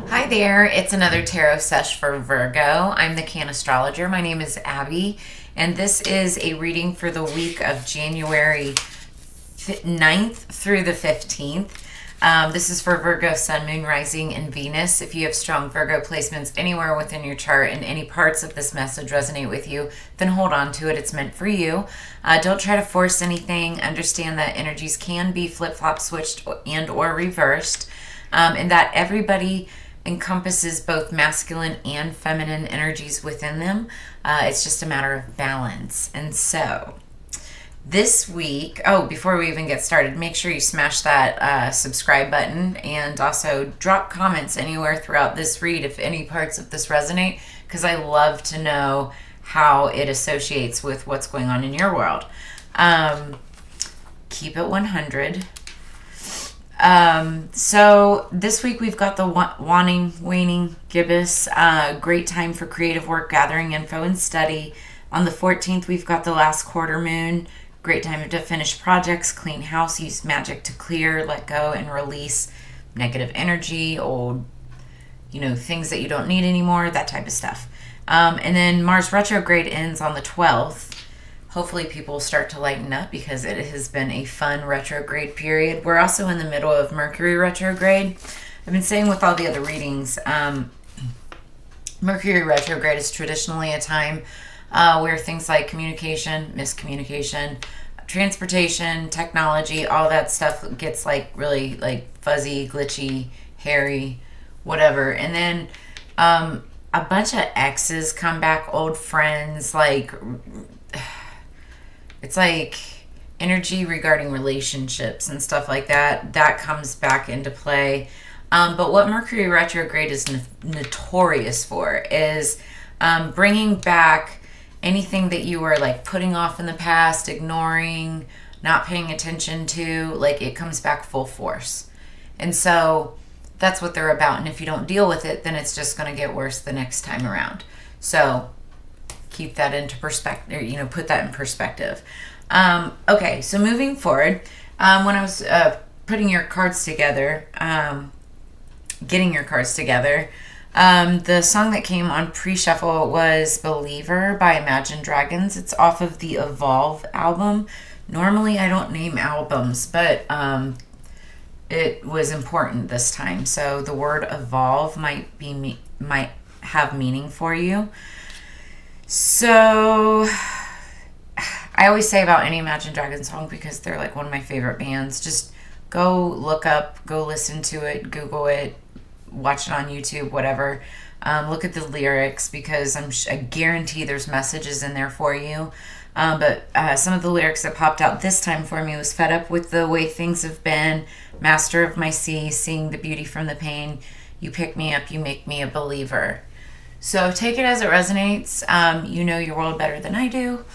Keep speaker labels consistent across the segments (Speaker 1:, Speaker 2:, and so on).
Speaker 1: Hi there, it's another tarot sesh for Virgo. I'm the Cannastrologer. My name is Abby, and this is a reading for the week of January 9th through the 15th. This is for Virgo, Sun, Moon, Rising, and Venus. If you have strong Virgo placements anywhere within your chart and any parts of this message resonate with you, then hold on to it. It's meant for you. Don't try to force anything. Understand that energies can be flip-flop switched and or reversed, and that everybody encompasses both masculine and feminine energies within them. It's just a matter of balance. And so this week, before we even get started, make sure you smash that subscribe button and also drop comments anywhere throughout this read if any parts of this resonate, because I love to know how it associates with what's going on in your world. Keep it 100. So this week we've got the waning gibbous, great time for creative work, gathering info and study. On the 14th, we've got the last quarter moon, great time to finish projects, clean house, use magic to clear, let go, and release negative energy, old, things that you don't need anymore, that type of stuff. And then Mars retrograde ends on the 12th. Hopefully people start to lighten up because it has been a fun retrograde period. We're also in the middle of Mercury retrograde. I've been saying with all the other readings, Mercury retrograde is traditionally a time where things like communication, miscommunication, transportation, technology, all that stuff gets really fuzzy, glitchy, hairy, whatever. And then a bunch of exes come back, old friends, it's like energy regarding relationships and stuff like that comes back into play. But what Mercury retrograde is notorious for is bringing back anything that you were putting off in the past, ignoring, not paying attention to. It comes back full force. And so that's what they're about. And if you don't deal with it, then it's just going to get worse the next time around. So keep that into perspective, put that in perspective. Okay, so moving forward, when I was putting your cards together, getting your cards together, the song that came on pre-shuffle was Believer by Imagine Dragons. It's off of the Evolve album. Normally I don't name albums, but it was important this time. So the word evolve might have meaning for you. So I always say about any Imagine Dragons song, because they're one of my favorite bands, just go look up, go listen to it, Google it, watch it on YouTube, whatever. Look at the lyrics, because I guarantee there's messages in there for you. But some of the lyrics that popped out this time for me was fed up with the way things have been, master of my sea, seeing the beauty from the pain. You pick me up, you make me a believer. So take it as it resonates. You know your world better than I do.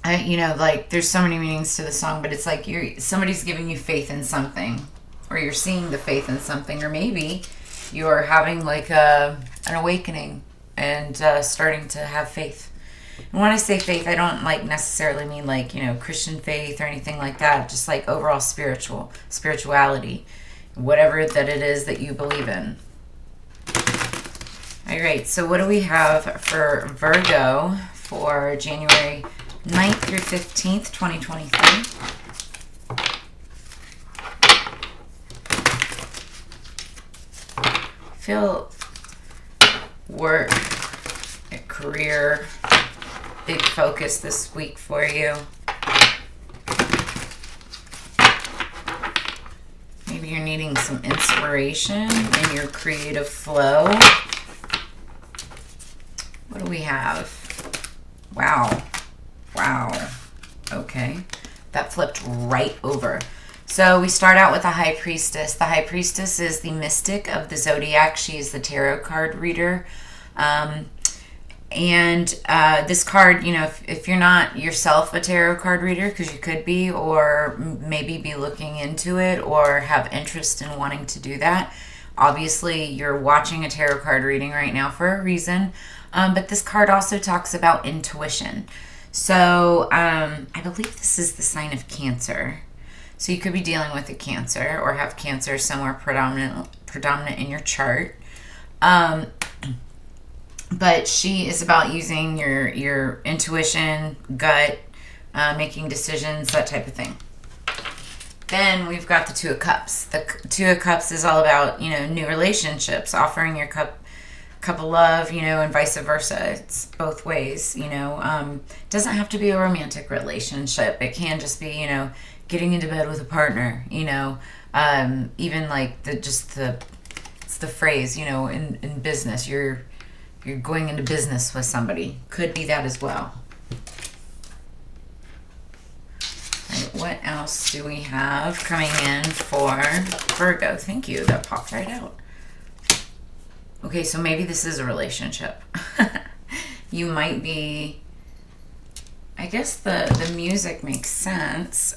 Speaker 1: There's so many meanings to the song, but it's somebody's giving you faith in something, or you're seeing the faith in something, or maybe you're having an awakening and starting to have faith. And when I say faith, I don't necessarily mean Christian faith or anything like that. Just overall spirituality, whatever that it is that you believe in. All right, so what do we have for Virgo for January 9th through 15th, 2023? Feel work, career, big focus this week for you. Maybe you're needing some inspiration in your creative flow. What do we have? Wow. Okay. That flipped right over. So we start out with the High Priestess. The High Priestess is the mystic of the zodiac. She is the tarot card reader. And this card, if you're not yourself a tarot card reader, because you could be, or maybe be looking into it or have interest in wanting to do that, obviously you're watching a tarot card reading right now for a reason. But this card also talks about intuition. So I believe this is the sign of Cancer. So you could be dealing with a Cancer or have Cancer somewhere predominant in your chart. But she is about using your intuition, gut, making decisions, that type of thing. Then we've got the Two of Cups. The Two of Cups is all about, new relationships, offering your cup of love, and vice versa. It's both ways, doesn't have to be a romantic relationship. It can just be, getting into bed with a partner, even like it's the phrase, in business, you're going into business with somebody. Could be that as well. Right, what else do we have coming in for Virgo? Thank you. That popped right out. Okay, so maybe this is a relationship. You might be... I guess the music makes sense.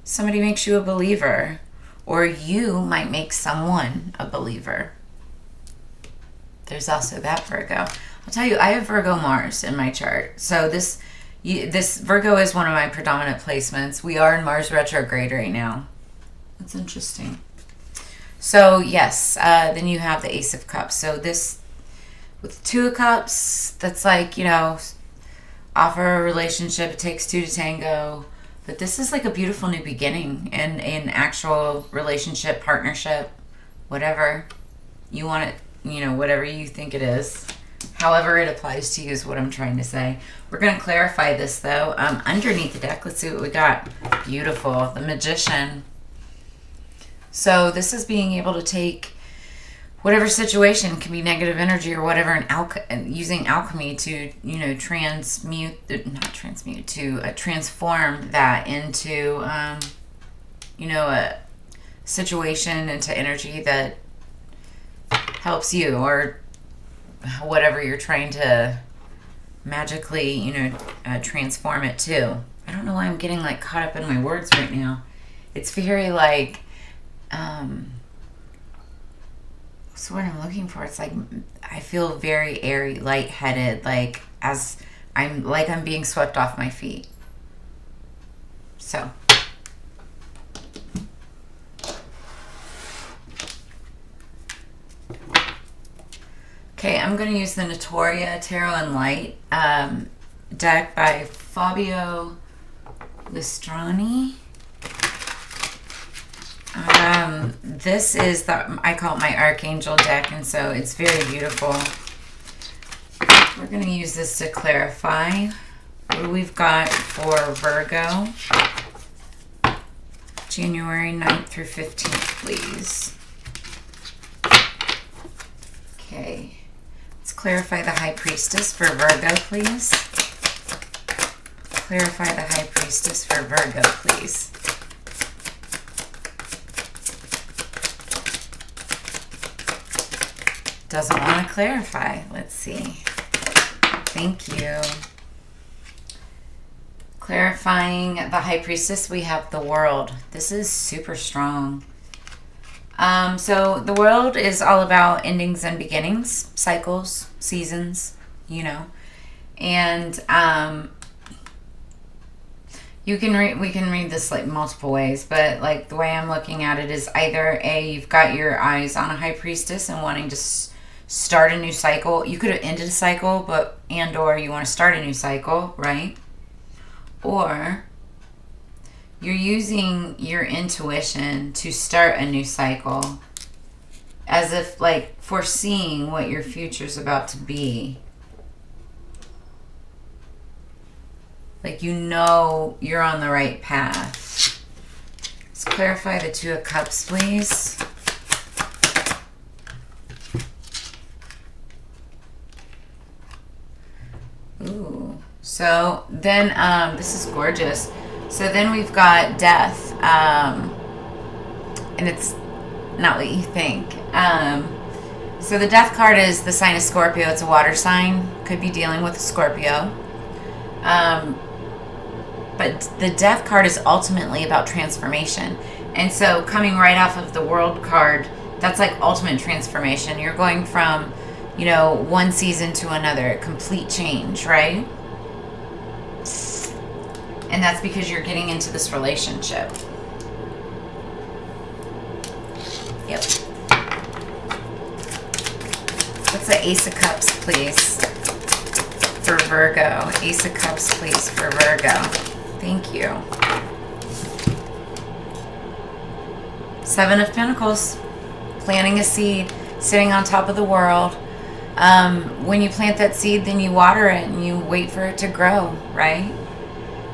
Speaker 1: Somebody makes you a believer. Or you might make someone a believer. There's also that, Virgo. I'll tell you, I have Virgo Mars in my chart. So this Virgo is one of my predominant placements. We are in Mars retrograde right now. That's interesting. So yes, then you have the Ace of Cups. So this, with Two of Cups, that's like, offer a relationship. It takes two to tango. But this is like a beautiful new beginning and an actual relationship, partnership, whatever you want it, whatever you think it is. However it applies to you is what I'm trying to say. We're going to clarify this, though. Underneath the deck, let's see what we got. Beautiful. The Magician. So this is being able to take whatever situation, can be negative energy or whatever, and using alchemy to, transform that into, a situation, into energy that helps you, or whatever you're trying to magically, transform it to. I don't know why I'm getting like caught up in my words right now. It's very like, what's the word I'm looking for? It's like, I feel very airy, lightheaded, like I'm being swept off my feet. So. Okay, I'm going to use the Notoria Tarot and Light deck by Fabio Listrani. This is I call it my Archangel deck, and so it's very beautiful. We're going to use this to clarify what we've got for Virgo. January 9th through 15th, please. Okay. Let's clarify the High Priestess for Virgo, please. Clarify the High Priestess for Virgo, please. Doesn't want to clarify. Let's see. Thank you. Clarifying the High Priestess, we have the World. This is super strong. So the World is all about endings and beginnings, cycles, seasons, and we can read this like multiple ways, but like the way I'm looking at it is either you've got your eyes on a High Priestess and wanting to start a new cycle. You could have ended a cycle, or you want to start a new cycle, right? Or you're using your intuition to start a new cycle, as if like foreseeing what your future's about to be. Like you're on the right path. Let's clarify the Two of Cups, please. Ooh. So then, this is gorgeous. So then we've got Death, and it's not what you think. So the Death card is the sign of Scorpio. It's a water sign. Could be dealing with a Scorpio. But the Death card is ultimately about transformation. And so coming right off of the World card, that's like ultimate transformation. You're going from, one season to another, complete change, right? And that's because you're getting into this relationship. Yep. What's the Ace of Cups, please, for Virgo? Ace of Cups, please, for Virgo. Thank you. Seven of Pentacles. Planting a seed, sitting on top of the world. When you plant that seed, then you water it and you wait for it to grow, right?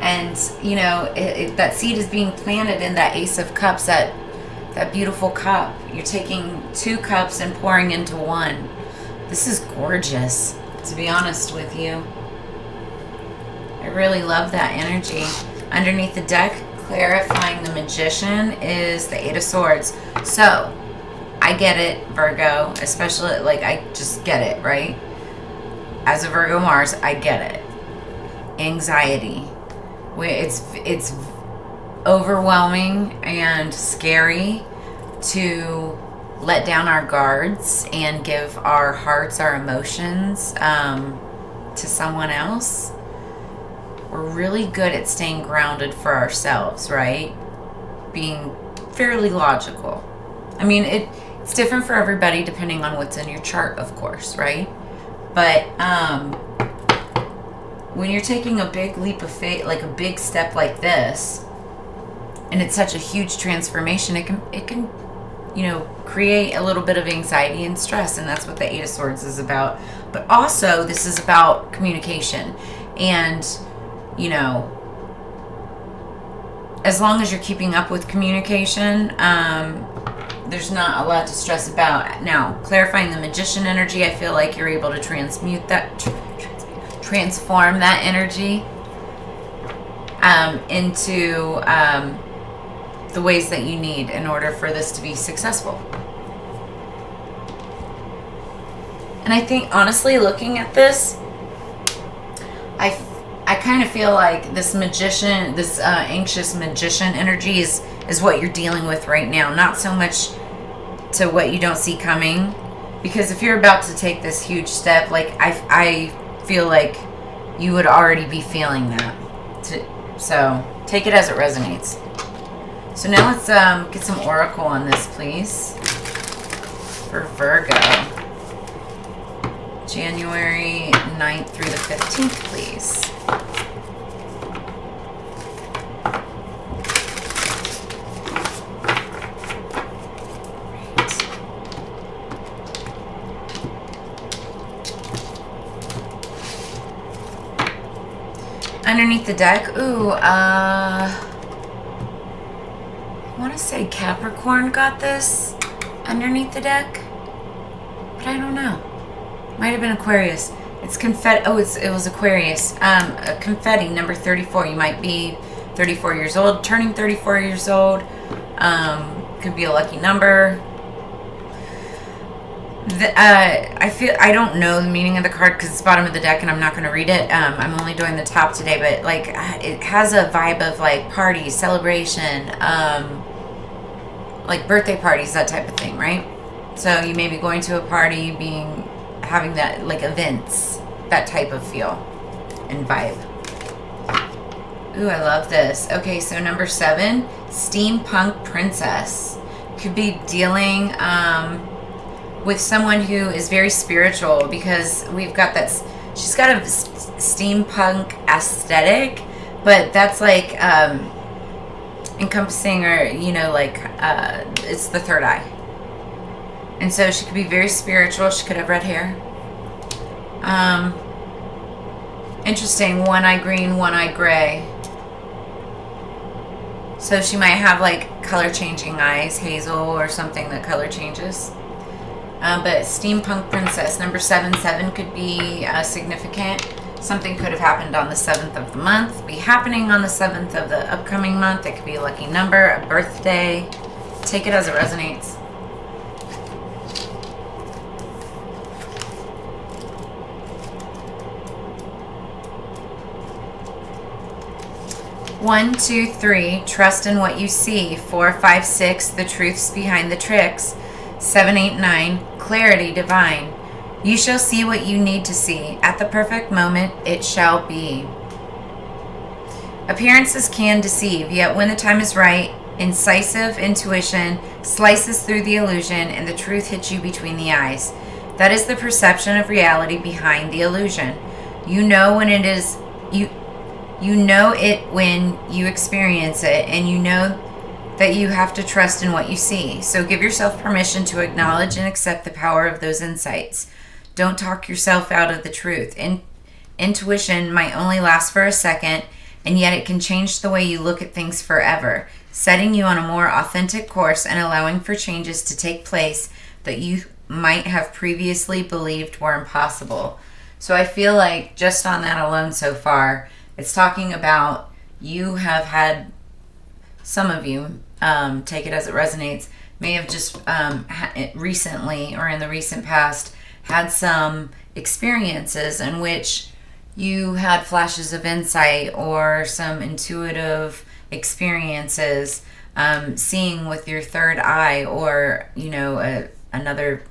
Speaker 1: And, you know, that seed is being planted in that Ace of Cups, that beautiful cup. You're taking 2 cups and pouring into one. This is gorgeous, to be honest with you. I really love that energy. Underneath the deck, clarifying the Magician, is the 8 of Swords. So, I get it, Virgo, especially, like, I just get it, right? As a Virgo Mars, I get it. Anxiety. It's overwhelming and scary to let down our guards and give our hearts, our emotions to someone else. We're really good at staying grounded for ourselves, right? Being fairly logical. I mean, it's different for everybody depending on what's in your chart, of course, right? But when you're taking a big leap of faith, like a big step like this, and it's such a huge transformation, it can, you know, create a little bit of anxiety and stress, and that's what the 8 of Swords is about. But also, this is about communication, and, you know, as long as you're keeping up with communication, there's not a lot to stress about. Now, clarifying the Magician energy, I feel like you're able to transform that energy into the ways that you need in order for this to be successful. And I think, honestly, looking at this, I kind of feel like this Magician, this anxious Magician energy is what you're dealing with right now. Not so much to what you don't see coming. Because if you're about to take this huge step, like, I feel like you would already be feeling that. So take it as it resonates. So now let's get some oracle on this, please, for Virgo. January 9th through the 15th, please. Underneath the deck, ooh, I want to say Capricorn got this underneath the deck, but I don't know. Might have been Aquarius. It's confetti. Oh, it was Aquarius. Confetti, number 34. You might be 34 years old, turning 34 years old. Could be a lucky number. I don't know the meaning of the card because it's bottom of the deck and I'm not going to read it. I'm only doing the top today, but like it has a vibe of like party, celebration, like birthday parties, that type of thing, right? So you may be going to a party, having that like events, that type of feel and vibe. Ooh, I love this. Okay, so number 7, Steampunk Princess. Could be dealing with someone who is very spiritual, because we've got that, she's got a steampunk aesthetic, but that's like encompassing, or, you know, like it's the third eye. And so she could be very spiritual. She could have red hair. Interesting. One eye green, one eye gray. So she might have like color changing eyes, hazel or something that color changes. But Steampunk Princess, number 7 could be significant. Something could have happened on the 7th of the month, be happening on the 7th of the upcoming month. It could be a lucky number, a birthday. Take it as it resonates. One, 2, 3, trust in what you see. 4, 5, 6, the truths behind the tricks. 7, 8, 9, clarity divine. You shall see what you need to see. At the perfect moment, it shall be. Appearances can deceive, yet when the time is right, incisive intuition slices through the illusion and the truth hits you between the eyes. That is the perception of reality behind the illusion. You know when it is you know it when you experience it, and you know that you have to trust in what you see. So give yourself permission to acknowledge and accept the power of those insights. Don't talk yourself out of the truth. Intuition might only last for a second, and yet it can change the way you look at things forever, setting you on a more authentic course and allowing for changes to take place that you might have previously believed were impossible. So I feel like just on that alone so far, it's talking about you have had, some of you, take it as it resonates, may have just recently or in the recent past had some experiences in which you had flashes of insight or some intuitive experiences, seeing with your third eye, or another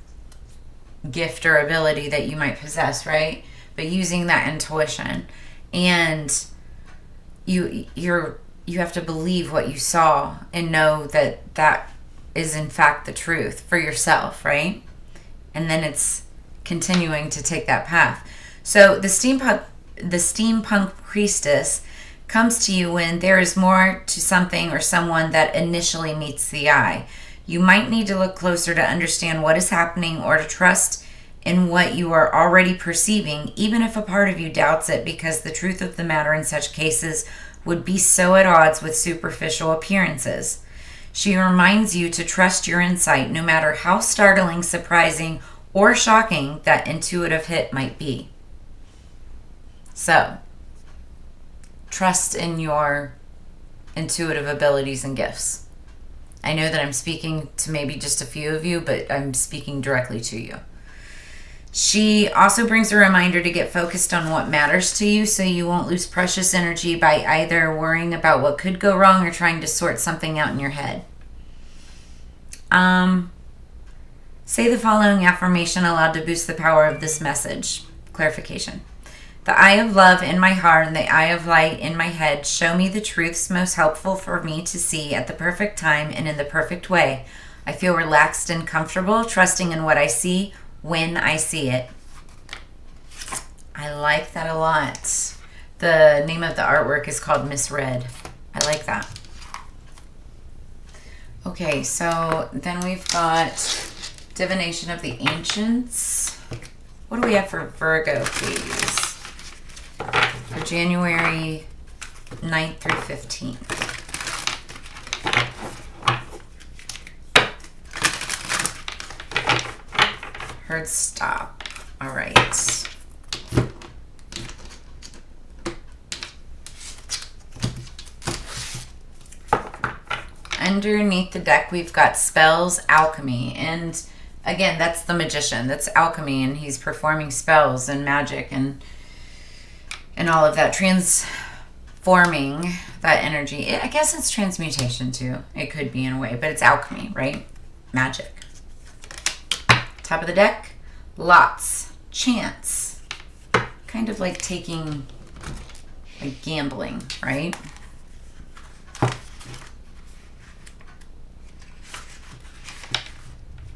Speaker 1: gift or ability that you might possess, right? But using that intuition, and you have to believe what you saw and know that that is in fact the truth for yourself, right? And then it's continuing to take that path. So the steampunk priestess comes to you when there is more to something or someone that initially meets the eye. You might need to look closer to understand what is happening, or to trust in what you are already perceiving, even if a part of you doubts it, because the truth of the matter in such cases would be so at odds with superficial appearances. She reminds you to trust your insight, no matter how startling, surprising, or shocking that intuitive hit might be. So, trust in your intuitive abilities and gifts. I know that I'm speaking to maybe just a few of you, but I'm speaking directly to you. She also brings a reminder to get focused on what matters to you, so you won't lose precious energy by either worrying about what could go wrong or trying to sort something out in your head. Say the following affirmation aloud to boost the power of this message. Clarification. The eye of love in my heart and the eye of light in my head show me the truths most helpful for me to see at the perfect time and in the perfect way. I feel relaxed and comfortable, trusting in what I see when I see it. I like that a lot. The name of the artwork is called Misread. I like that. Okay, so then we've got Divination of the Ancients. What do we have for Virgo, please? For January 9th through 15th. Heard stop. All right. Underneath the deck, we've got spells, alchemy, and again, that's the magician. That's alchemy, and he's performing spells and magic and all of that, transforming that energy. I guess it's transmutation too. It could be in a way, but it's alchemy, right? Magic. Top of the deck, lots, chance. Kind of like taking, like gambling, right?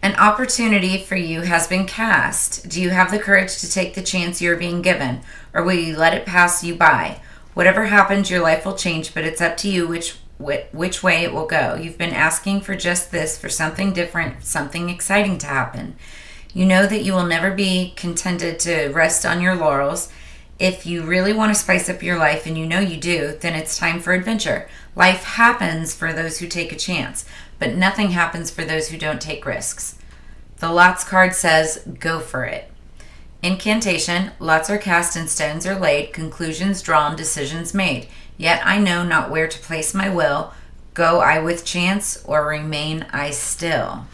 Speaker 1: An opportunity for you has been cast. Do you have the courage to take the chance you're being given, or will you let it pass you by? Whatever happens, your life will change, but it's up to you which way it will go. You've been asking for just this, for something different, something exciting to happen. You know that you will never be contented to rest on your laurels. If you really want to spice up your life, and you know you do, then it's time for adventure. Life happens for those who take a chance, but nothing happens for those who don't take risks. The lots card says, go for it. Incantation, lots are cast and stones are laid, conclusions drawn, decisions made. Yet I know not where to place my will. Go I with chance, or remain I still.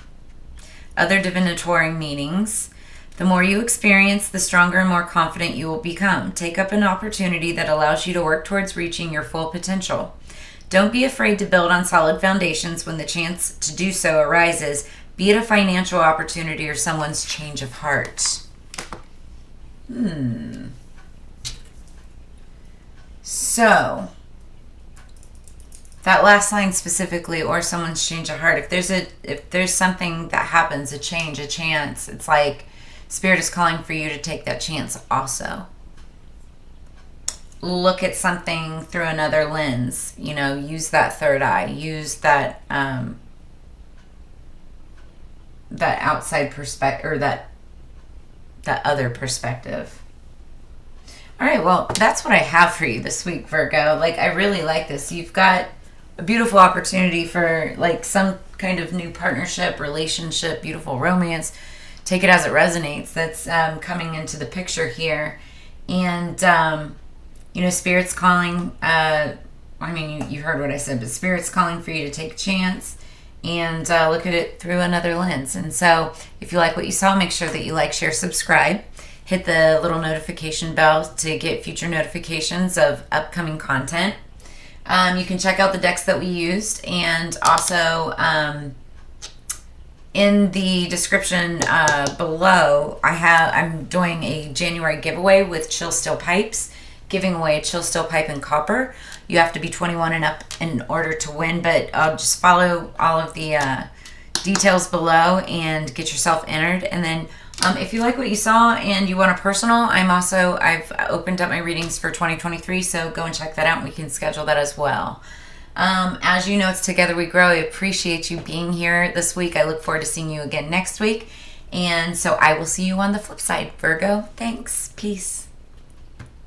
Speaker 1: Other divinatory meanings. The more you experience, the stronger and more confident you will become. Take up an opportunity that allows you to work towards reaching your full potential. Don't be afraid to build on solid foundations when the chance to do so arises, be it a financial opportunity or someone's change of heart. So, that last line specifically, or someone's change of heart, if there's something that happens, a change, a chance, it's like Spirit is calling for you to take that chance also. Look at something through another lens, you know, use that third eye, use that that outside perspective, or that other perspective. All right, well, that's what I have for you this week, Virgo. Like, I really like this. You've got a beautiful opportunity for like some kind of new partnership, relationship, beautiful romance. Take it as it resonates. That's coming into the picture here. And you know, Spirit's calling, I mean, you heard what I said, but Spirit's calling for you to take a chance and look at it through another lens. And so if you like what you saw, make sure that you like, share, subscribe. Hit the little notification bell to get future notifications of upcoming content. You can check out the decks that we used, and also in the description below, I'm doing a January giveaway with Chill Still Pipes, giving away a Chill Still Pipe in copper. You have to be 21 and up in order to win, but just follow all of the details below and get yourself entered. And then if you like what you saw and you want a personal, I've opened up my readings for 2023, so go and check that out and we can schedule that as well. As you know, it's Together We Grow. I appreciate you being here this week. I look forward to seeing you again next week. And so I will see you on the flip side, Virgo. Thanks. Peace.